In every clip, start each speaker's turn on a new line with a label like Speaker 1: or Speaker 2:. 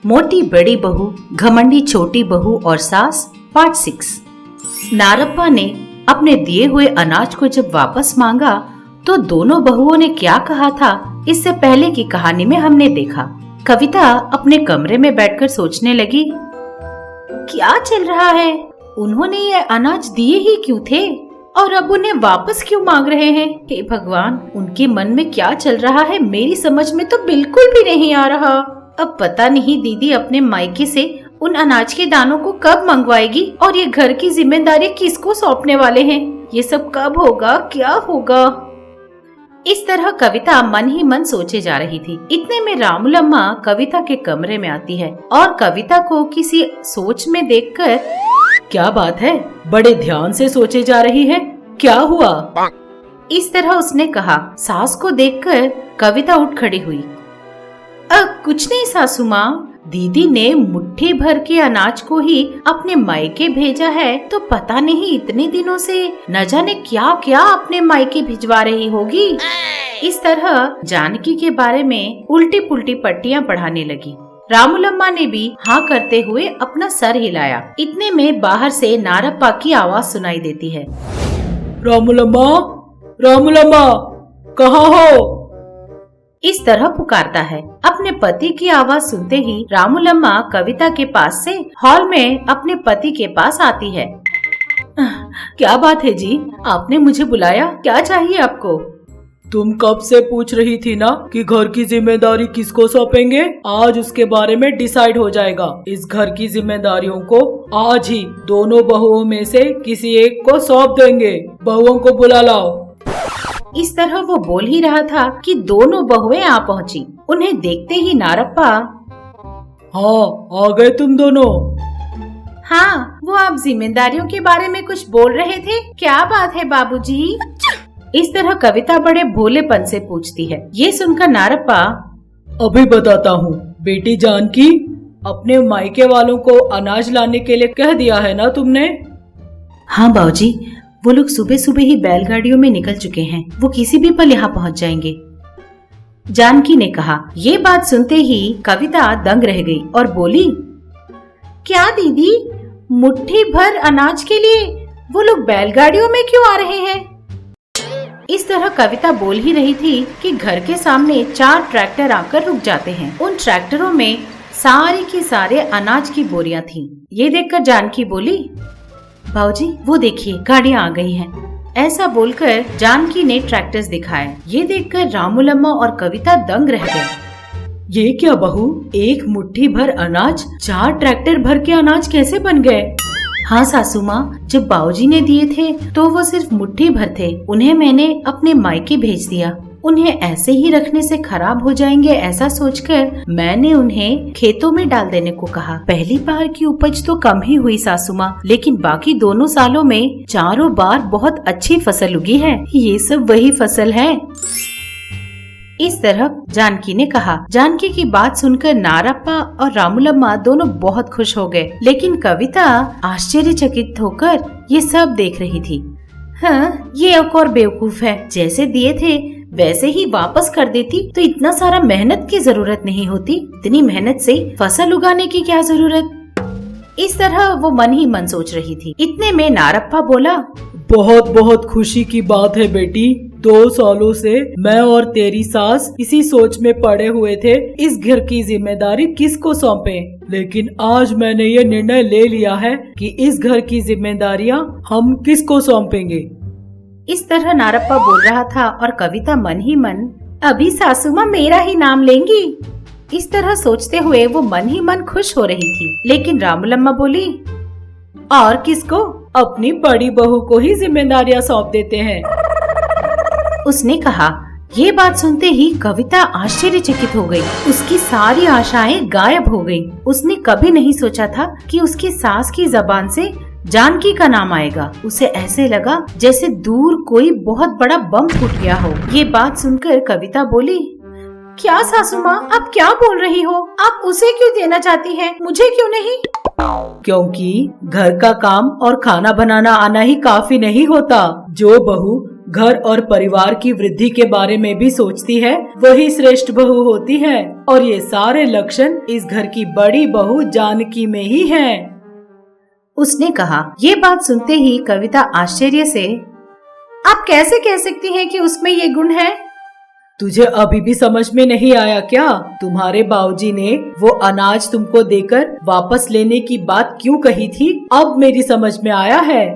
Speaker 1: मोटी बड़ी बहू, घमंडी छोटी बहू और सास, पार्ट 6। नारप्पा ने अपने दिए हुए अनाज को जब वापस मांगा तो दोनों बहुओं ने क्या कहा था, इससे पहले की कहानी में हमने देखा। कविता अपने कमरे में बैठकर सोचने लगी, क्या चल रहा है? उन्होंने ये अनाज दिए ही क्यों थे और अब उन्हें वापस क्यों मांग रहे हैं? हे भगवान, उनके मन में क्या चल रहा है मेरी समझ में तो बिल्कुल भी नहीं आ रहा। अब पता नहीं दीदी अपने मायके से उन अनाज के दानों को कब मंगवाएगी और ये घर की जिम्मेदारी किसको सौंपने वाले हैं? ये सब कब होगा, क्या होगा? इस तरह कविता मन ही मन सोचे जा रही थी। इतने में रामुलम्मा कविता के कमरे में आती है और कविता को किसी सोच में देखकर, क्या बात है, बड़े ध्यान से सोचे जा रही है, क्या हुआ? इस तरह उसने कहा। सास को देखकर कविता उठ खड़ी हुई। कुछ नहीं सासू माँ, दीदी ने मुट्ठी भर के अनाज को ही अपने मायके भेजा है तो पता नहीं इतने दिनों से न जाने क्या क्या अपने मायके भिजवा रही होगी। इस तरह जानकी के बारे में उल्टी पुल्टी पट्टियाँ पढ़ाने लगी। रामुलम्मा ने भी हाँ करते हुए अपना सर हिलाया। इतने में बाहर से नारप्पा की आवाज सुनाई देती है।
Speaker 2: रामुलम्मा, रामुलम्मा, कहाँ हो?
Speaker 1: इस तरह पुकारता है। अपने पति की आवाज सुनते ही रामुलम्मा कविता के पास से हॉल में अपने पति के पास आती है। क्या बात है जी, आपने मुझे बुलाया, क्या चाहिए आपको?
Speaker 2: तुम कब से पूछ रही थी ना कि घर की जिम्मेदारी किसको सौंपेंगे। आज उसके बारे में डिसाइड हो जाएगा। इस घर की जिम्मेदारियों को आज ही दोनों बहुओं में से किसी एक को सौंप देंगे। बहुओं को बुला लाओ।
Speaker 1: इस तरह वो बोल ही रहा था कि दोनों बहुएं आ पहुंची। उन्हें देखते ही नारप्पा,
Speaker 2: हाँ आ गए तुम दोनों।
Speaker 1: हाँ, वो आप जिम्मेदारियों के बारे में कुछ बोल रहे थे, क्या बात है बाबूजी? इस तरह कविता बड़े भोलेपन से पूछती है। ये सुनकर नारप्पा,
Speaker 2: अभी बताता हूँ बेटी जानकी, अपने मायके वालों को अनाज लाने के लिए कह दिया है ना तुमने?
Speaker 1: हाँ बाबूजी, वो लोग सुबह सुबह ही बैलगाड़ियों में निकल चुके हैं, वो किसी भी पल यहाँ पहुँच जाएंगे, जानकी ने कहा। ये बात सुनते ही कविता दंग रह गई और बोली, क्या दीदी, मुट्ठी भर अनाज के लिए वो लोग बैलगाड़ियों में क्यों आ रहे हैं? इस तरह कविता बोल ही रही थी कि घर के सामने 4 ट्रैक्टर आकर रुक जाते हैं। उन ट्रैक्टरों में सारे की सारे अनाज की बोरियां थीं। ये देखकर जानकी बोली, भाऊजी वो देखिए गाड़ियां आ गई हैं। ऐसा बोलकर जानकी ने ट्रैक्टर्स दिखाए। ये देखकर रामुलम्मा और कविता दंग रह गए।
Speaker 2: ये क्या बहू, एक मुट्ठी भर अनाज 4 ट्रैक्टर भर के अनाज कैसे बन गए?
Speaker 1: हाँ सासू माँ, जब बाबूजी ने दिए थे तो वो सिर्फ मुट्ठी भर थे, उन्हें मैंने अपने मायके भेज दिया। उन्हें ऐसे ही रखने से खराब हो जाएंगे ऐसा सोचकर मैंने उन्हें खेतों में डाल देने को कहा। पहली बार की उपज तो कम ही हुई सासू माँ, लेकिन बाकी दोनों सालों में चारों बार बहुत अच्छी फसल उगी है। ये सब वही फसल है। इस तरह जानकी ने कहा। जानकी की बात सुनकर नारप्पा और रामुलम्मा दोनों बहुत खुश हो गए, लेकिन कविता आश्चर्यचकित होकर ये सब देख रही थी। हाँ, ये एक और बेवकूफ है, जैसे दिए थे वैसे ही वापस कर देती तो इतना सारा मेहनत की जरूरत नहीं होती। इतनी मेहनत से फसल उगाने की क्या जरूरत? इस तरह वो मन ही मन सोच रही थी। इतने में नारप्पा बोला,
Speaker 2: बहुत बहुत खुशी की बात है बेटी। 2 सालों से मैं और तेरी सास इसी सोच में पड़े हुए थे, इस घर की जिम्मेदारी किसको सौंपे। लेकिन आज मैंने ये निर्णय ले लिया है कि इस घर की जिम्मेदारियाँ हम किसको सौंपेंगे।
Speaker 1: इस तरह नारप्पा बोल रहा था और कविता मन ही मन, अभी सासू माँ मेरा ही नाम लेंगी। इस तरह सोचते हुए वो मन ही मन खुश हो रही थी। लेकिन रामुलम्मा बोली, और किसको?
Speaker 2: अपनी बड़ी बहू को ही जिम्मेदारियां सौंप देते हैं,
Speaker 1: उसने कहा। ये बात सुनते ही कविता आश्चर्यचकित हो गई। उसकी सारी आशाएं गायब हो गईं। उसने कभी नहीं सोचा था कि उसकी सास की जबान से जानकी का नाम आएगा। उसे ऐसे लगा जैसे दूर कोई बहुत बड़ा बम फूट गया हो। ये बात सुनकर कविता बोली, क्या सासू माँ, आप क्या बोल रही हो? आप उसे क्यों देना चाहती हैं, मुझे क्यों नहीं?
Speaker 2: क्योंकि घर का काम और खाना बनाना आना ही काफी नहीं होता। जो बहू घर और परिवार की वृद्धि के बारे में भी सोचती है, वही श्रेष्ठ बहू होती है। और ये सारे लक्षण इस घर की बड़ी बहू जानकी में ही हैं।
Speaker 1: उसने कहा। ये बात सुनते ही कविता आश्चर्य से, आप कैसे कह सकती हैं कि उसमें ये गुण है?
Speaker 2: तुझे अभी भी समझ में नहीं आया क्या? तुम्हारे बाबूजी ने वो अनाज तुमको देकर वापस लेने की बात क्यों कही थी? अब मेरी समझ में आया है।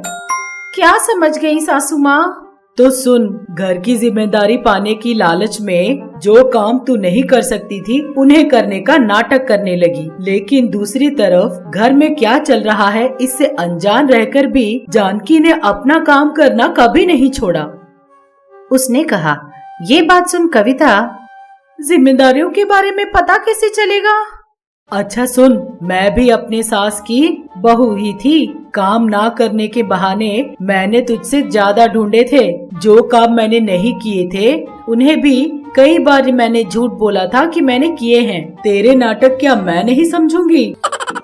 Speaker 1: क्या समझ गई सासू माँ?
Speaker 2: तो सुन, घर की जिम्मेदारी पाने की लालच में जो काम तू नहीं कर सकती थी उन्हें करने का नाटक करने लगी। लेकिन दूसरी तरफ घर में क्या चल रहा है इससे अनजान रहकर भी जानकी ने अपना काम करना कभी नहीं छोड़ा।
Speaker 1: उसने कहा। ये बात सुन कविता,
Speaker 2: जिम्मेदारियों के बारे में पता कैसे चलेगा? अच्छा सुन, मैं भी अपने सास की बहू ही थी। काम ना करने के बहाने मैंने तुझसे ज्यादा ढूंढे थे। जो काम मैंने नहीं किए थे उन्हें भी कई बार मैंने झूठ बोला था कि मैंने किए हैं। तेरे नाटक क्या मैं नहीं समझूंगी?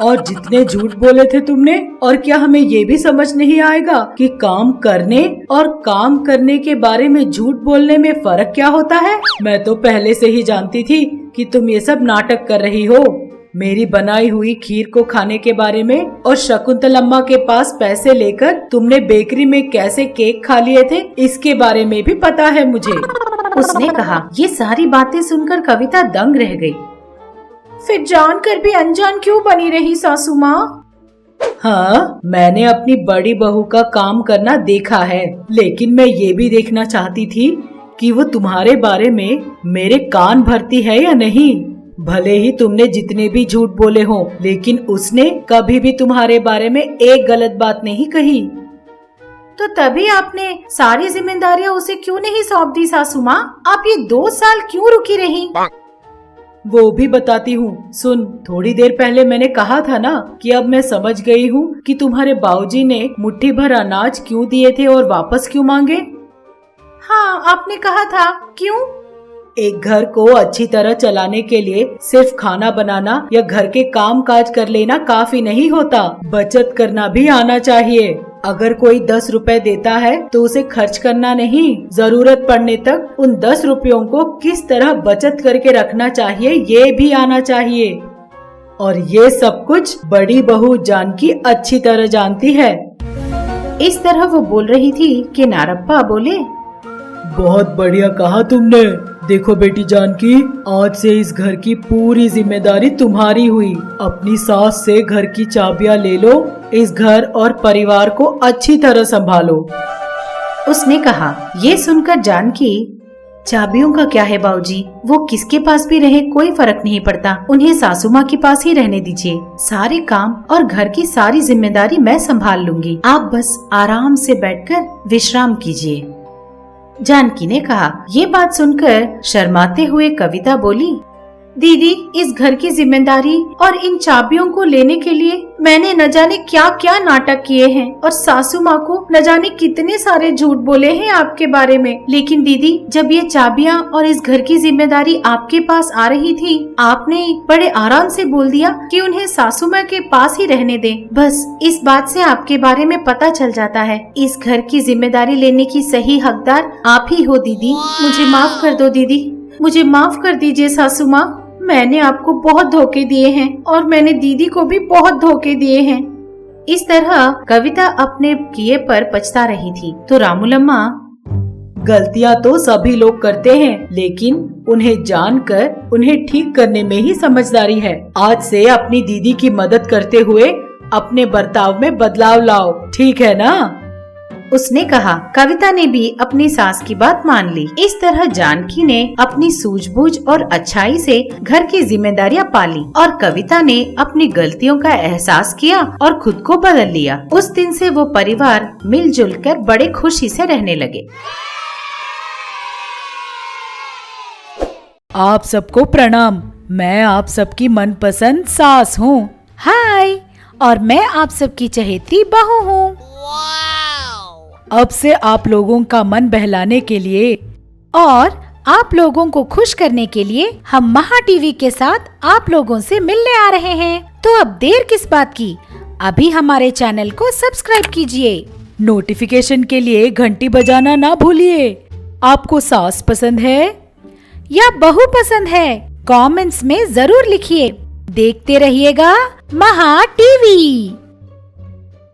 Speaker 2: और जितने झूठ बोले थे तुमने, और क्या हमें ये भी समझ नहीं आएगा कि काम करने और काम करने के बारे में झूठ बोलने में फर्क क्या होता है? मैं तो पहले से ही जानती थी कि तुम ये सब नाटक कर रही हो। मेरी बनाई हुई खीर को खाने के बारे में और शकुंतलम्मा के पास पैसे लेकर तुमने बेकरी में कैसे केक खा लिए थे, इसके बारे में भी पता है मुझे।
Speaker 1: उसने कहा। ये सारी बातें सुनकर कविता दंग रह गई। फिर जानकर भी अनजान क्यों बनी रही सासू माँ?
Speaker 2: हाँ, मैंने अपनी बड़ी बहू का काम करना देखा है, लेकिन मैं ये भी देखना चाहती थी कि वो तुम्हारे बारे में मेरे कान भरती है या नहीं। भले ही तुमने जितने भी झूठ बोले हो, लेकिन उसने कभी भी तुम्हारे बारे में एक गलत बात नहीं कही।
Speaker 1: तो तभी आपने सारी जिम्मेदारियां उसे क्यों नहीं सौंप दी सासू माँ? आप ये 2 साल क्यों रुकी रही?
Speaker 2: वो भी बताती हूँ। सुन, थोड़ी देर पहले मैंने कहा था ना कि अब मैं समझ गई हूँ कि तुम्हारे बाबूजी ने मुट्ठी भर अनाज क्यों दिए थे और वापस क्यों मांगे।
Speaker 1: हाँ, आपने कहा था। क्यों?
Speaker 2: एक घर को अच्छी तरह चलाने के लिए सिर्फ खाना बनाना या घर के काम काज कर लेना काफी नहीं होता, बचत करना भी आना चाहिए। अगर कोई 10 रुपए देता है तो उसे खर्च करना नहीं, जरूरत पड़ने तक उन 10 रुपयों को किस तरह बचत करके रखना चाहिए ये भी आना चाहिए। और ये सब कुछ बड़ी बहू जानकी अच्छी तरह जानती है।
Speaker 1: इस तरह वो बोल रही थी कि नारप्पा बोले,
Speaker 2: बहुत बढ़िया कहा तुमने। देखो बेटी जानकी, आज से इस घर की पूरी जिम्मेदारी तुम्हारी हुई। अपनी सास से घर की चाबियां ले लो, इस घर और परिवार को अच्छी तरह संभालो।
Speaker 1: उसने कहा। ये सुनकर जानकी, चाबियों का क्या है बाबूजी, वो किसके पास भी रहे कोई फर्क नहीं पड़ता, उन्हें सासू माँ के पास ही रहने दीजिए। सारे काम और घर की सारी जिम्मेदारी मैं संभाल लूंगी, आप बस आराम से बैठकर विश्राम कीजिए। जानकी ने कहा। ये बात सुनकर शर्माते हुए कविता बोली, दीदी, इस घर की जिम्मेदारी और इन चाबियों को लेने के लिए मैंने न जाने क्या क्या नाटक किए हैं और सासू माँ को न जाने कितने सारे झूठ बोले हैं आपके बारे में। लेकिन दीदी, जब ये चाबियाँ और इस घर की जिम्मेदारी आपके पास आ रही थी, आपने बड़े आराम से बोल दिया कि उन्हें सासू माँ के पास ही रहने दें। बस इस बात से आपके बारे में पता चल जाता है, इस घर की जिम्मेदारी लेने की सही हकदार आप ही हो दीदी। मुझे माफ कर दो दीदी, मुझे माफ कर दीजिए सासू माँ। मैंने आपको बहुत धोखे दिए हैं और मैंने दीदी को भी बहुत धोखे दिए हैं। इस तरह कविता अपने किए पर पछता रही थी। तो रामूलम्मा,
Speaker 2: गलतियां तो सभी लोग करते हैं, लेकिन उन्हें जानकर उन्हें ठीक करने में ही समझदारी है। आज से अपनी दीदी की मदद करते हुए अपने बर्ताव में बदलाव लाओ, ठीक है ना?
Speaker 1: उसने कहा। कविता ने भी अपनी सास की बात मान ली। इस तरह जानकी ने अपनी सूझबूझ और अच्छाई से घर की जिम्मेदारियां पाली और कविता ने अपनी गलतियों का एहसास किया और खुद को बदल लिया। उस दिन से वो परिवार मिलजुल कर बड़े खुशी से रहने लगे।
Speaker 2: आप सबको प्रणाम। मैं आप सबकी मनपसंद सास हूँ।
Speaker 3: हाय, और मैं आप सबकी चहेती बहू हूँ।
Speaker 2: अब से आप लोगों का मन बहलाने के लिए
Speaker 3: और आप लोगों को खुश करने के लिए हम महा टीवी के साथ आप लोगों से मिलने आ रहे हैं। तो अब देर किस बात की, अभी हमारे चैनल को सब्सक्राइब कीजिए नोटिफिकेशन के लिए घंटी बजाना ना भूलिए। आपको सास पसंद है या बहू पसंद है? कमेंट्स में जरूर लिखिए। देखते रहिएगा महा टीवी।